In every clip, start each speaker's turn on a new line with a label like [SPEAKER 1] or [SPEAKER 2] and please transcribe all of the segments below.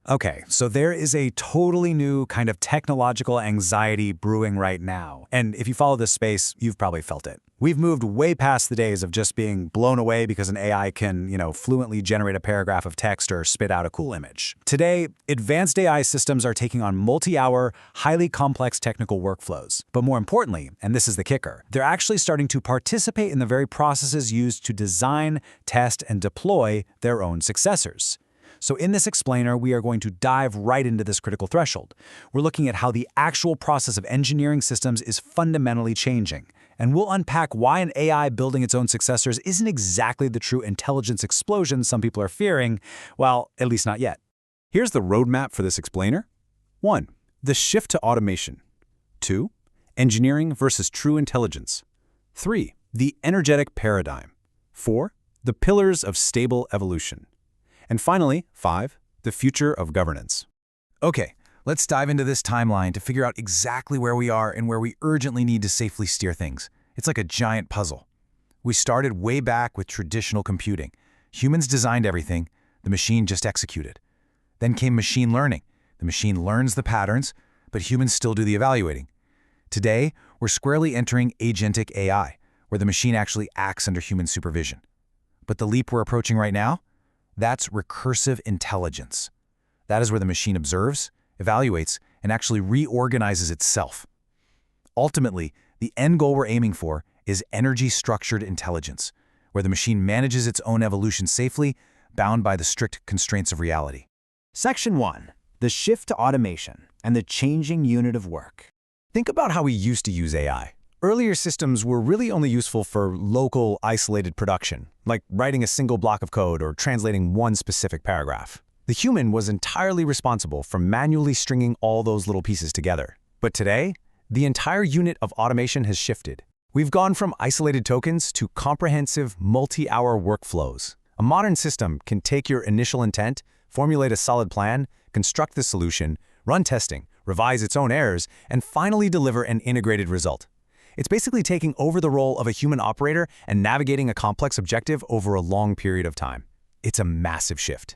[SPEAKER 1] Okay, so there is a totally new kind of technological anxiety brewing right now. And if you follow this space, you've probably felt it. We've moved way past the days of just being blown away because an AI can, fluently generate a paragraph of text or spit out a cool image. Today, advanced AI systems are taking on multi-hour, highly complex technical workflows. But more importantly, and this is the kicker, they're actually starting to participate in the very processes used to design, test, and deploy their own successors. So in this explainer, we are going to dive right into this critical threshold. We're looking at how the actual process of engineering systems is fundamentally changing. And we'll unpack why an AI building its own successors isn't exactly the true intelligence explosion some people are fearing, well, at least not yet.
[SPEAKER 2] Here's the roadmap for this explainer. 1. The shift to automation. 2. Engineering versus true intelligence. 3. The energetic paradigm. 4. The pillars of stable evolution. And finally, 5, the future of governance.
[SPEAKER 1] Okay, let's dive into this timeline to figure out exactly where we are and where we urgently need to safely steer things. It's like a giant puzzle. We started way back with traditional computing. Humans designed everything, the machine just executed. Then came machine learning. The machine learns the patterns, but humans still do the evaluating. Today, we're squarely entering agentic AI, where the machine actually acts under human supervision. But the leap we're approaching right now? That's recursive intelligence. That is where the machine observes, evaluates, and actually reorganizes itself. Ultimately, the end goal we're aiming for is energy-structured intelligence, where the machine manages its own evolution safely, bound by the strict constraints of reality.
[SPEAKER 3] Section 1. The shift to automation and the changing unit of work.
[SPEAKER 1] Think about how we used to use AI. Earlier systems were really only useful for local, isolated production, like writing a single block of code or translating one specific paragraph. The human was entirely responsible for manually stringing all those little pieces together. But today, the entire unit of automation has shifted. We've gone from isolated tokens to comprehensive, multi-hour workflows. A modern system can take your initial intent, formulate a solid plan, construct the solution, run testing, revise its own errors, and finally deliver an integrated result. It's basically taking over the role of a human operator and navigating a complex objective over a long period of time. It's a massive shift.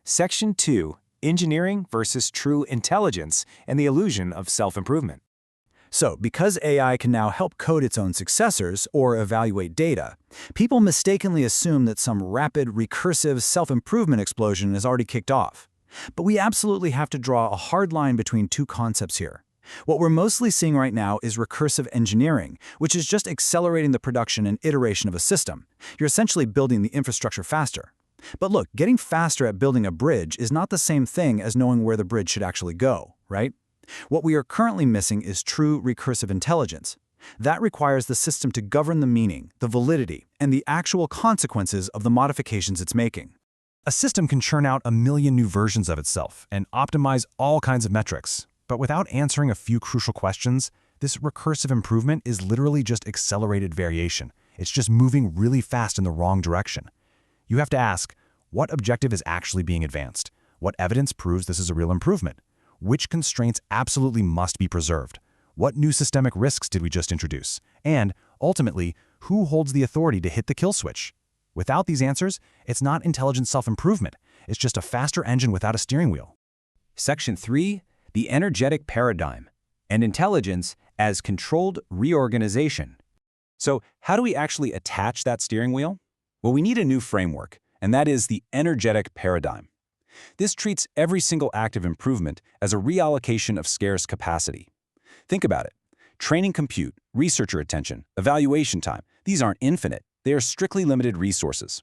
[SPEAKER 3] Section 2. Engineering versus true intelligence and the illusion of self-improvement.
[SPEAKER 1] So, because AI can now help code its own successors or evaluate data, people mistakenly assume that some rapid, recursive self-improvement explosion is already kicked off. But we absolutely have to draw a hard line between two concepts here. What we're mostly seeing right now is recursive engineering, which is just accelerating the production and iteration of a system. You're essentially building the infrastructure faster. But look, getting faster at building a bridge is not the same thing as knowing where the bridge should actually go, right? What we are currently missing is true recursive intelligence. That requires the system to govern the meaning, the validity, and the actual consequences of the modifications it's making.
[SPEAKER 2] A system can churn out a million new versions of itself and optimize all kinds of metrics. But without answering a few crucial questions, this recursive improvement is literally just accelerated variation. It's just moving really fast in the wrong direction. You have to ask, what objective is actually being advanced? What evidence proves this is a real improvement? Which constraints absolutely must be preserved? What new systemic risks did we just introduce? And, ultimately, who holds the authority to hit the kill switch? Without these answers, it's not intelligent self-improvement. It's just a faster engine without a steering wheel.
[SPEAKER 3] Section 3. The energetic paradigm and intelligence as controlled reorganization. So how do we actually attach that steering wheel? Well, we need a new framework, and that is the energetic paradigm. This treats every single act of improvement as a reallocation of scarce capacity. Think about it. Training compute, researcher attention, evaluation time, these aren't infinite. They are strictly limited resources.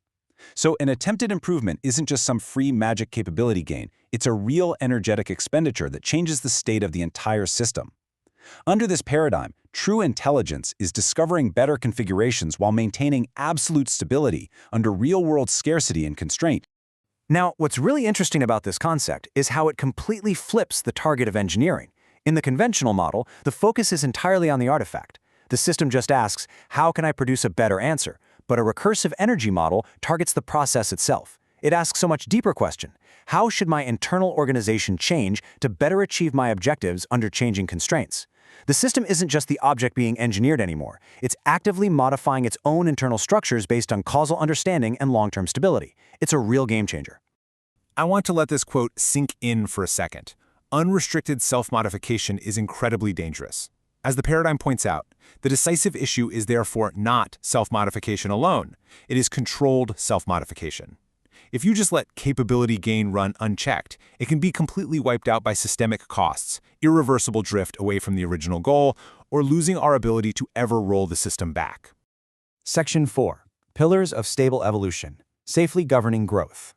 [SPEAKER 3] So an attempted improvement isn't just some free magic capability gain. It's a real energetic expenditure that changes the state of the entire system. Under this paradigm, true intelligence is discovering better configurations while maintaining absolute stability under real-world scarcity and constraint.
[SPEAKER 1] Now, what's really interesting about this concept is how it completely flips the target of engineering. In the conventional model, the focus is entirely on the artifact. The system just asks, how can I produce a better answer? But a recursive energy model targets the process itself. It asks a much deeper question. How should my internal organization change to better achieve my objectives under changing constraints? The system isn't just the object being engineered anymore. It's actively modifying its own internal structures based on causal understanding and long-term stability. It's a real game changer.
[SPEAKER 4] I want to let this quote sink in for a second. Unrestricted self-modification is incredibly dangerous. As the paradigm points out, the decisive issue is therefore not self-modification alone. It is controlled self-modification. If you just let capability gain run unchecked, it can be completely wiped out by systemic costs, irreversible drift away from the original goal, or losing our ability to ever roll the system back.
[SPEAKER 3] Section 4. Pillars of Stable Evolution. Safely Governing Growth.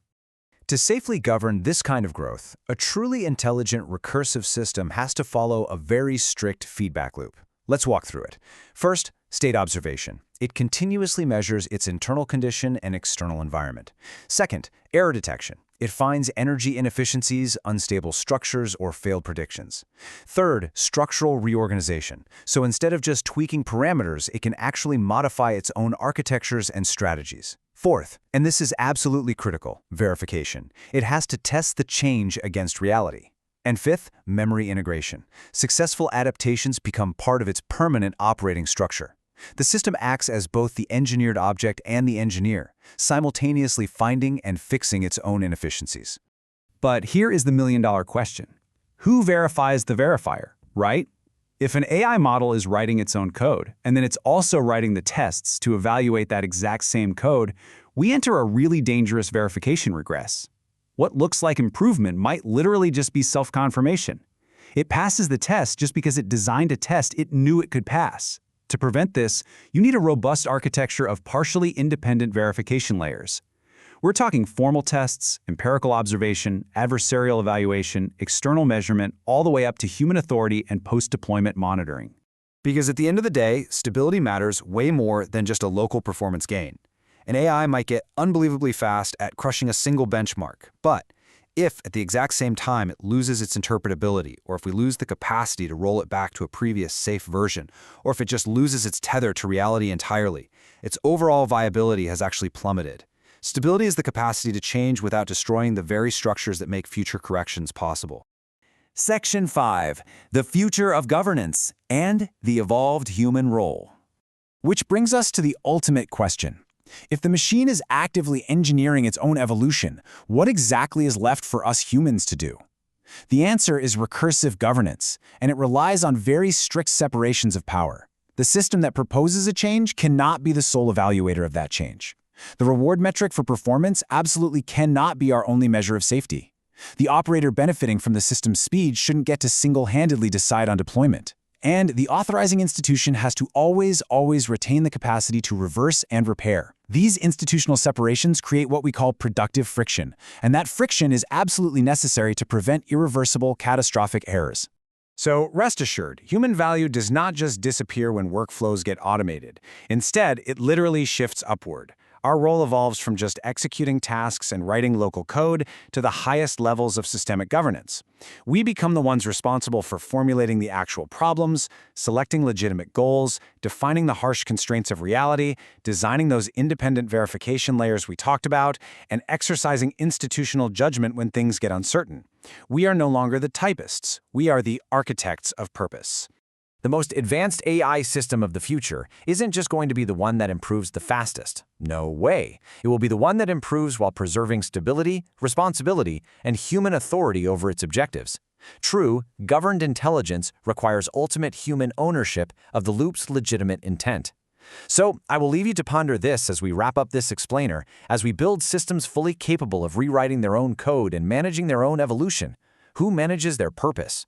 [SPEAKER 3] To safely govern this kind of growth, a truly intelligent recursive system has to follow a very strict feedback loop. Let's walk through it. First, state observation. It continuously measures its internal condition and external environment. Second, error detection. It finds energy inefficiencies, unstable structures, or failed predictions. Third, structural reorganization. So instead of just tweaking parameters, it can actually modify its own architectures and strategies. Fourth, and this is absolutely critical, verification. It has to test the change against reality. And fifth, memory integration. Successful adaptations become part of its permanent operating structure. The system acts as both the engineered object and the engineer, simultaneously finding and fixing its own inefficiencies.
[SPEAKER 5] But here is the million-dollar question. Who verifies the verifier, right? If an AI model is writing its own code, and then it's also writing the tests to evaluate that exact same code, we enter a really dangerous verification regress. What looks like improvement might literally just be self-confirmation. It passes the test just because it designed a test it knew it could pass. To prevent this, you need a robust architecture of partially independent verification layers. We're talking formal tests, empirical observation, adversarial evaluation, external measurement, all the way up to human authority and post-deployment monitoring.
[SPEAKER 3] Because at the end of the day, stability matters way more than just a local performance gain. An AI might get unbelievably fast at crushing a single benchmark, but if at the exact same time it loses its interpretability, or if we lose the capacity to roll it back to a previous safe version, or if it just loses its tether to reality entirely, its overall viability has actually plummeted. Stability is the capacity to change without destroying the very structures that make future corrections possible. Section 5. The Future of Governance and the Evolved Human Role.
[SPEAKER 1] Which brings us to the ultimate question. If the machine is actively engineering its own evolution, what exactly is left for us humans to do? The answer is recursive governance, and it relies on very strict separations of power. The system that proposes a change cannot be the sole evaluator of that change. The reward metric for performance absolutely cannot be our only measure of safety. The operator benefiting from the system's speed shouldn't get to single-handedly decide on deployment. And the authorizing institution has to always retain the capacity to reverse and repair. These institutional separations create what we call productive friction, and that friction is absolutely necessary to prevent irreversible, catastrophic errors. So rest assured, human value does not just disappear when workflows get automated. Instead, it literally shifts upward. Our role evolves from just executing tasks and writing local code to the highest levels of systemic governance. We become the ones responsible for formulating the actual problems, selecting legitimate goals, defining the harsh constraints of reality, designing those independent verification layers we talked about, and exercising institutional judgment when things get uncertain. We are no longer the typists. We are the architects of purpose.
[SPEAKER 3] The most advanced AI system of the future isn't just going to be the one that improves the fastest. No way. It will be the one that improves while preserving stability, responsibility, and human authority over its objectives. True, governed intelligence requires ultimate human ownership of the loop's legitimate intent. So, I will leave you to ponder this as we wrap up this explainer, as we build systems fully capable of rewriting their own code and managing their own evolution. Who manages their purpose?